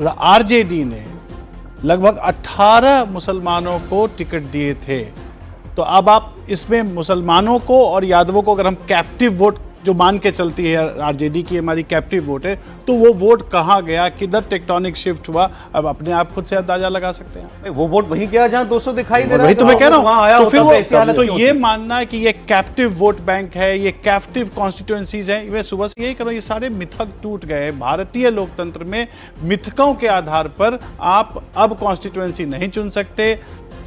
RJD ने लगभग 18 मुसलमानों को टिकट दिए थे। तो अब आप इसमें मुसलमानों को और यादवों को अगर हम कैप्टिव वोट जो मान के चलती है, आरजेडी की हमारी कैप्टिव वोट है, तो वो वोट कहाँ गया, किधर टेक्टोनिक शिफ्ट हुआ, अब अपने आप खुद से अंदाजा लगा सकते हैं। वो वोट वहीं गया जहां 200 दिखाई दे रहा है। वही तो मैं कह रहा हूं। तो फिर वो तो ये मानना है कि ये कैप्टिव वोट बैंक है, ये कैप्टिव कॉन्स्टिट्यूएंसीज है, मैं सुबह से यही कर रहा हूं, ये सारे मिथक टूट गए हैं। भारतीय लोकतंत्र में मिथकों के आधार पर आप अब कॉन्स्टिट्यूएंसी नहीं चुन सकते,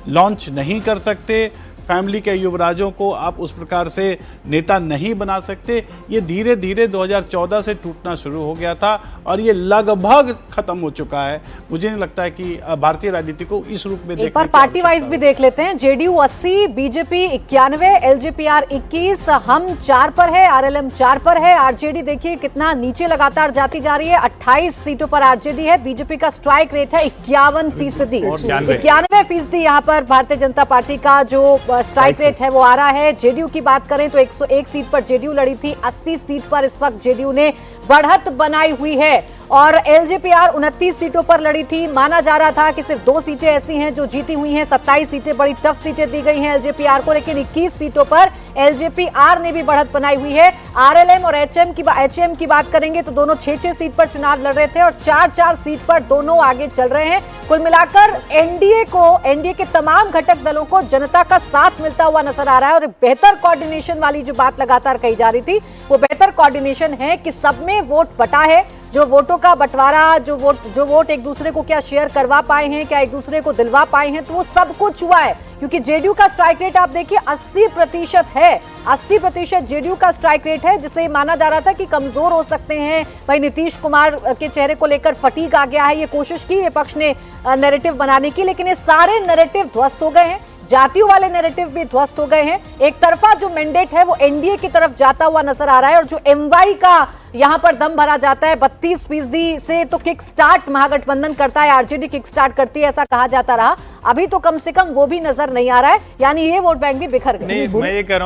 लॉन्च नहीं कर सकते, फैमिली के युवराजों को आप उस प्रकार से नेता नहीं बना सकते। ये धीरे धीरे 2014 से टूटना शुरू हो गया था और ये लगभग खत्म हो चुका है। मुझे नहीं लगता है कि भारतीय राजनीति को इस रूप में एक बार पार्टी वाइज भी देख लेते हैं। जेडीयू 80, बीजेपी 91, एलजेपीआर 21, हम 4 पर है, आरएलएम 4 पर है। आरजेडी देखिए कितना नीचे लगातार जाती जा रही है, 28 सीटों पर आरजेडी है। बीजेपी का स्ट्राइक रेट है 51%, 91% यहाँ पर भारतीय जनता पार्टी का जो स्ट्राइक रेट है वो आ रहा है। जेडीयू की बात करें तो 101 सीट पर जेडीयू लड़ी थी, 80 सीट पर इस वक्त जेडीयू ने बढ़त बनाई हुई है। और एलजेपीआर 29 सीटों पर लड़ी थी। माना जा रहा था कि सिर्फ 2 सीटें ऐसी हैं जो जीती हुई हैं, 27 सीटें बड़ी टफ सीटें दी गई हैं एलजेपीआर को, लेकिन 21 सीटों पर एलजेपीआर ने भी बढ़त बनाई हुई है। आरएलएम और एचएम की बात करेंगे तो दोनों 6-6 सीट पर चुनाव लड़ रहे थे और 4-4 सीट पर दोनों आगे चल रहे हैं। कुल मिलाकर एनडीए के तमाम घटक दलों को जनता का साथ मिलता हुआ नजर आ रहा है। और बेहतर कोऑर्डिनेशन वाली जो बात लगातार कही जा रही थी वो बेहतर कोऑर्डिनेशन है कि सब में वोट बटा है, जो वोटों का बंटवारा, जो वोट एक दूसरे को क्या शेयर करवा पाए हैं, क्या एक दूसरे को दिलवा पाए हैं, तो वो सब कुछ हुआ है। क्योंकि जेडीयू का स्ट्राइक रेट आप देखिए 80% है, 80% जेडीयू का स्ट्राइक रेट है, जिसे माना जा रहा था कि कमजोर हो सकते हैं। भाई नीतीश कुमार के चेहरे को लेकर फटीग आ गया है, ये कोशिश की विपक्ष ने नैरेटिव बनाने की, लेकिन ये सारे नैरेटिव ध्वस्त हो गए हैं। जातियों वाले नैरेटिव भी ध्वस्त हो गए हैं। एक तरफा जो मैंडेट है वो एनडीए की तरफ जाता हुआ नजर आ रहा है और जो एमवाई का यहां पर दम भरा जाता है 32% से, तो किक स्टार्ट महागठबंधन करता है, आरजेडी किक स्टार्ट करती है, ऐसा कहा जाता रहा। अभी तो कम से कम वो भी नजर नहीं आ रहा है, यानी ये वोट बैंक भी बिखर गए। मैं ये कह रहा हूं